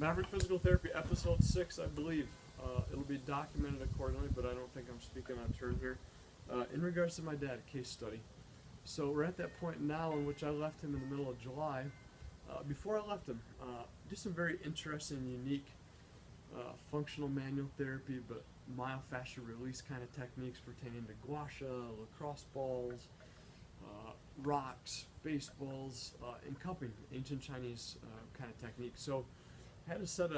Maverick Physical Therapy, episode 6, I believe. It'll be documented accordingly, but I don't think I'm speaking on turn here. In regards to my dad, case study. So we're at that point now in which I left him in the middle of July. Before I left him, do some very interesting, unique functional manual therapy, but myofascial release kind of techniques pertaining to gua sha, lacrosse balls, rocks, baseballs, and cupping, ancient Chinese kind of technique. So I had a set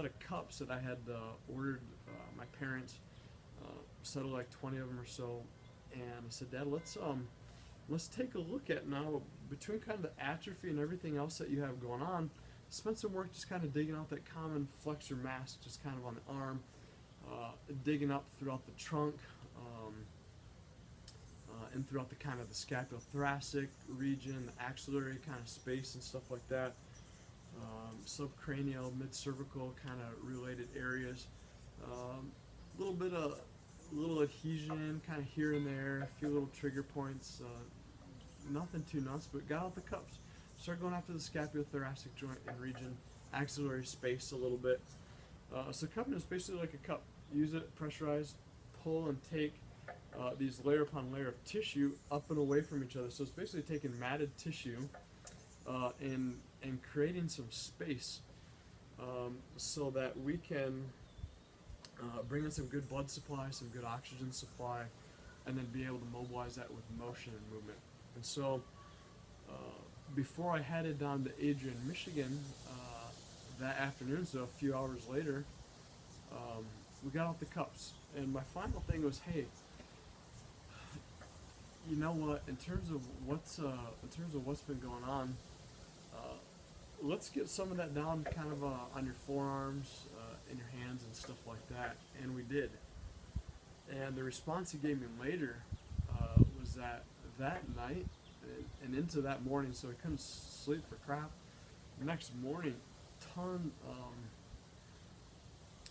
of cups that I had ordered my parents, set of like 20 of them or so, and I said, Dad, let's take a look at now, between kind of the atrophy and everything else that you have going on, spend some work just kind of digging out that common flexor mass just kind of on the arm, digging up throughout the trunk, and throughout the kind of the scapulothoracic region, the axillary kind of space and stuff like that, subcranial, mid-cervical kind of related areas, little adhesion kind of here and there, a few little trigger points, nothing too nuts, but got out the cups. Start going after the scapulothoracic joint and region, axillary space a little bit. So cupping is basically like a cup. Use it, pressurize, pull and take these layer upon layer of tissue up and away from each other. So it's basically taking matted tissue and creating some space so that we can bring in some good blood supply, some good oxygen supply, and then be able to mobilize that with motion and movement. And so before I headed down to Adrian, Michigan that afternoon, so a few hours later, we got out the cups. And my final thing was, hey, you know what? In terms of what's been going on, let's get some of that down, kind of on your forearms, in your hands, and stuff like that. And we did. And the response he gave me later was that night and into that morning, so he couldn't sleep for crap. The next morning,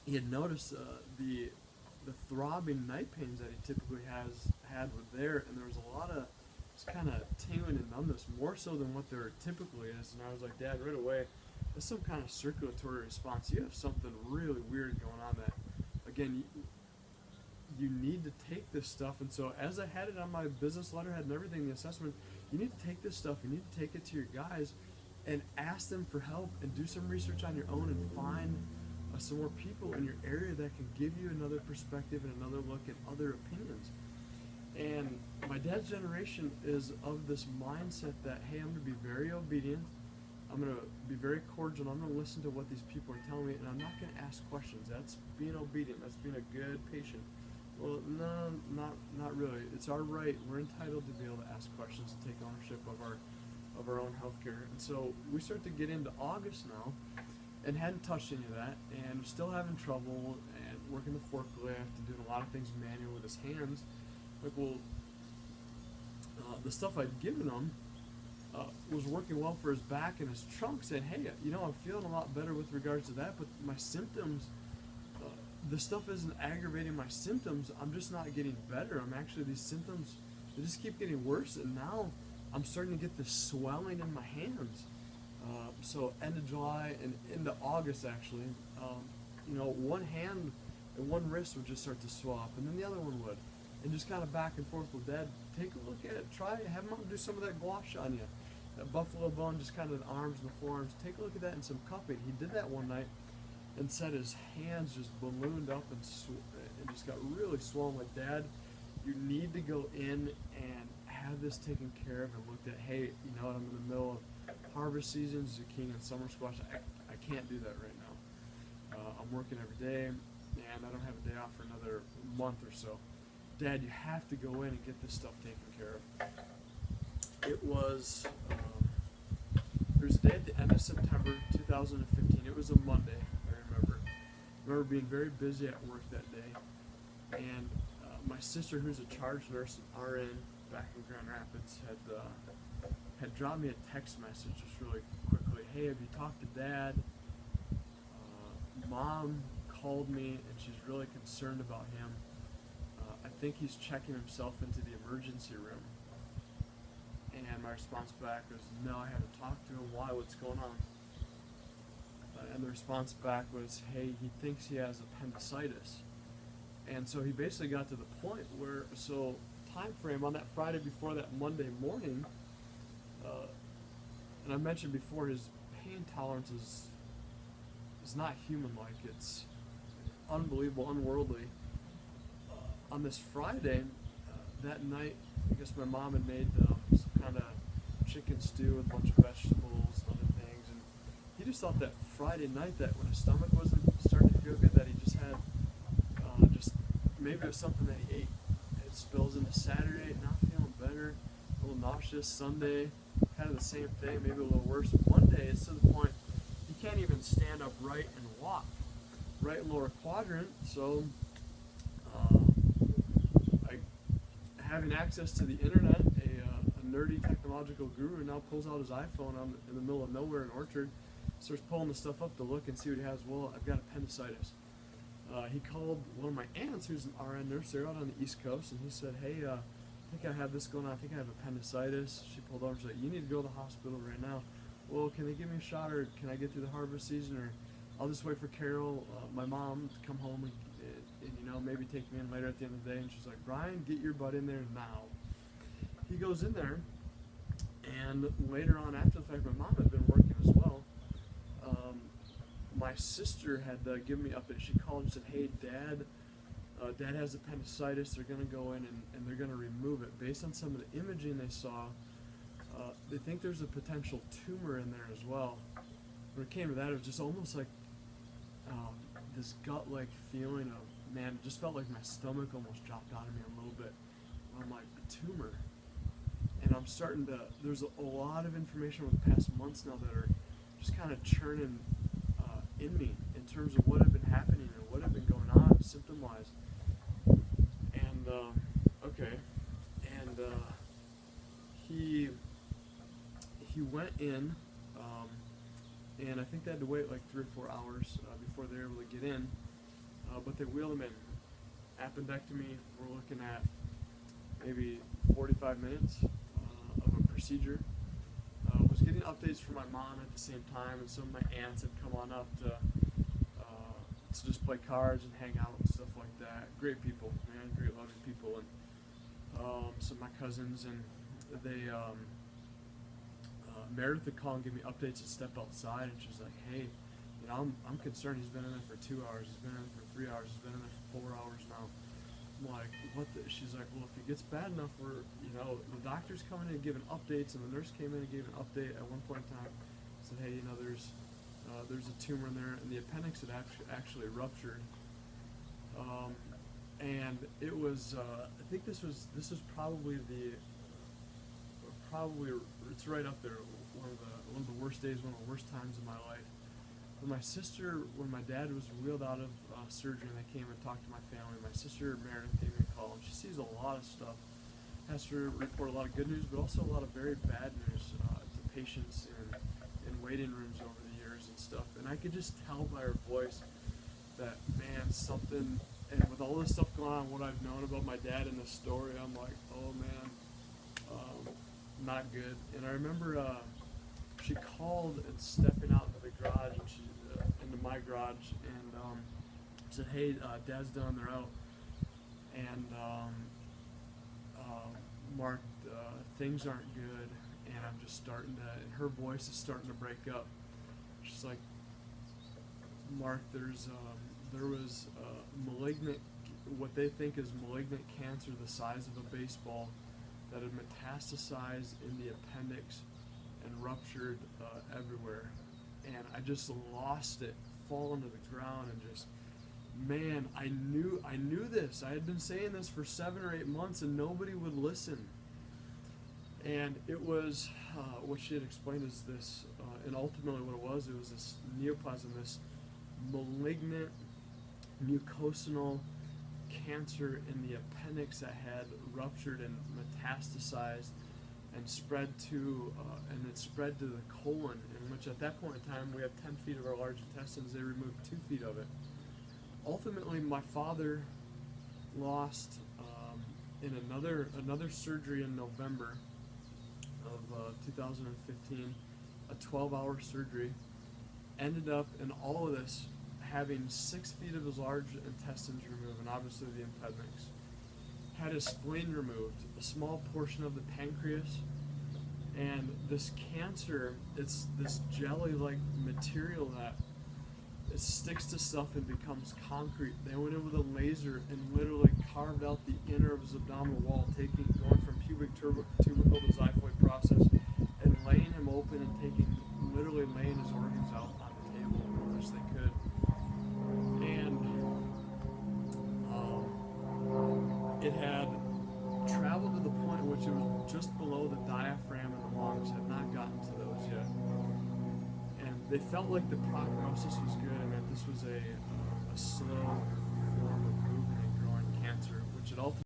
he had noticed the throbbing night pains that he typically had were there, and there was a lot of just kind of tingling and numbness, more so than what there typically is. And I was like, Dad, right away, there's some kind of circulatory response. You have something really weird going on that, again, you need to take this stuff. And so as I had it on my business letterhead and everything, the assessment, you need to take this stuff, you need to take it to your guys and ask them for help and do some research on your own and find some more people in your area that can give you another perspective and another look at other opinions. And my dad's generation is of this mindset that, hey, I'm going to be very obedient, I'm going to be very cordial, I'm going to listen to what these people are telling me, and I'm not going to ask questions. That's being obedient, that's being a good patient. Well, no, not really. It's our right. We're entitled to be able to ask questions and take ownership of our own healthcare. And so we start to get into August now, and hadn't touched any of that, and still having trouble, and working the forklift and doing a lot of things manual with his hands. Like, well, the stuff I'd given him was working well for his back and his trunk, saying, hey, I'm feeling a lot better with regards to that, but my symptoms, the stuff isn't aggravating my symptoms. I'm just not getting better. These symptoms, they just keep getting worse, and now I'm starting to get this swelling in my hands. So end of July and into August, actually, one hand and one wrist would just start to swell up, and then the other one would, and just kind of back and forth with Dad. Take a look at it. Have Mom do some of that gua sha on you. That buffalo bone, just kind of the arms and the forearms. Take a look at that and some cupping. He did that one night and said his hands just ballooned up and just got really swollen. Like, Dad, you need to go in and have this taken care of, and looked at, hey, I'm in the middle of harvest season, zucchini and summer squash. I can't do that right now. I'm working every day, and I don't have a day off for another month or so. Dad, you have to go in and get this stuff taken care of. It was there was a day at the end of September 2015. It was a Monday, I remember. I remember being very busy at work that day, and my sister, who's a charge nurse and RN back in Grand Rapids, had dropped me a text message just really quickly. Hey, have you talked to Dad? Mom called me, and she's really concerned about him. I think he's checking himself into the emergency room. And my response back was, no, I haven't talked to him. Why? What's going on? and the response back was, hey, he thinks he has appendicitis. And so he basically got to the point where, so time frame on that Friday before that Monday morning, and I mentioned before, his pain tolerance is not human-like. It's unbelievable, unworldly. On this Friday, that night, I guess my mom had made some kind of chicken stew with a bunch of vegetables and other things, and he just thought that Friday night, that when his stomach wasn't starting to feel good, that he just had just maybe it was something that he ate. It spills into Saturday, not feeling better, a little nauseous. Sunday, kind of the same thing, maybe a little worse. Monday, it's to the point he can't even stand upright and walk. Right and lower quadrant, so having access to the internet, a nerdy technological guru now pulls out his iPhone in the middle of nowhere in Orchard, starts pulling the stuff up to look and see what he has. Well, I've got appendicitis. He called one of my aunts, who's an RN nurse there out on the East Coast, and he said, hey, I think I have this going on. I think I have appendicitis. She pulled over and said, you need to go to the hospital right now. Well, can they give me a shot, or can I get through the harvest season, or I'll just wait for Carol, my mom, to come home and maybe take me in later at the end of the day. And she's like, Brian, get your butt in there now. He goes in there, and later on, after the fact, my mom had been working as well. My sister had given me an update. She called and said, hey, Dad has appendicitis. They're going to go in and they're going to remove it. Based on some of the imaging they saw, they think there's a potential tumor in there as well. When it came to that, it was just almost like this gut-like feeling of, man, it just felt like my stomach almost dropped out of me a little bit. I'm like, a tumor. And I'm starting to, there's a lot of information over the past months now that are just kind of churning in me in terms of what had been happening and what had been going on symptom-wise. And, he went in, and I think they had to wait like 3 or 4 hours before they were able to get in, but they wheeled him in. Appendectomy, we're looking at maybe 45 minutes of a procedure. Was getting updates from my mom at the same time, and some of my aunts had come on up to just play cards and hang out and stuff like that. Great people, man, great loving people, and some of my cousins, and they Meredith would call and give me updates and step outside, and she's like, hey, I'm concerned. He's been in there for 2 hours, he's been in there for 3 hours, he's been in there for 4 hours now. I'm like, what the? She's like, well, if it gets bad enough, the doctor's coming in and giving updates, and the nurse came in and gave an update at one point in time, said, hey, there's a tumor in there, and the appendix had actually ruptured. And it was, I think this was probably it's right up there, one of the worst days, one of the worst times in my life. When my dad was wheeled out of surgery, and they came and talked to my family, my sister Meredith gave me a call, and she sees a lot of stuff, has to report a lot of good news, but also a lot of very bad news to patients in waiting rooms over the years and stuff. And I could just tell by her voice that, man, something, and with all this stuff going on, what I've known about my dad in this story, I'm like, oh man, not good. And I remember she called and stepping out into the garage, and into my garage, and said, hey, Dad's done, they're out. And Mark, things aren't good, and I'm just starting to, and her voice is starting to break up. She's like, Mark, there was malignant, what they think is malignant cancer the size of a baseball that had metastasized in the appendix and ruptured everywhere. And I just lost it, fallen to the ground, and just, man, I knew this. I had been saying this for 7 or 8 months, and nobody would listen. And it was, what she had explained is this, and ultimately what it was this neoplasm, this malignant mucosal cancer in the appendix that had ruptured and metastasized and spread to the colon, in which at that point in time we have 10 feet of our large intestines. They removed 2 feet of it. Ultimately, my father lost in another surgery in November of 2015, a 12-hour surgery. ended up in all of this having 6 feet of his large intestines removed, and obviously the appendix. Had his spleen removed, a small portion of the pancreas, and this cancer, it's this jelly-like material that it sticks to stuff and becomes concrete. They went in with a laser and literally carved out the inner of his abdominal wall, going from pubic tubercle to xiphoid process, and laying him open and literally laying his organs out on the table as much as they could. And it had traveled to the point in which it was just below the diaphragm and the lungs, had not gotten to those yet. And they felt like the prognosis was good and that this was a slow form of moving and growing cancer, which it ultimately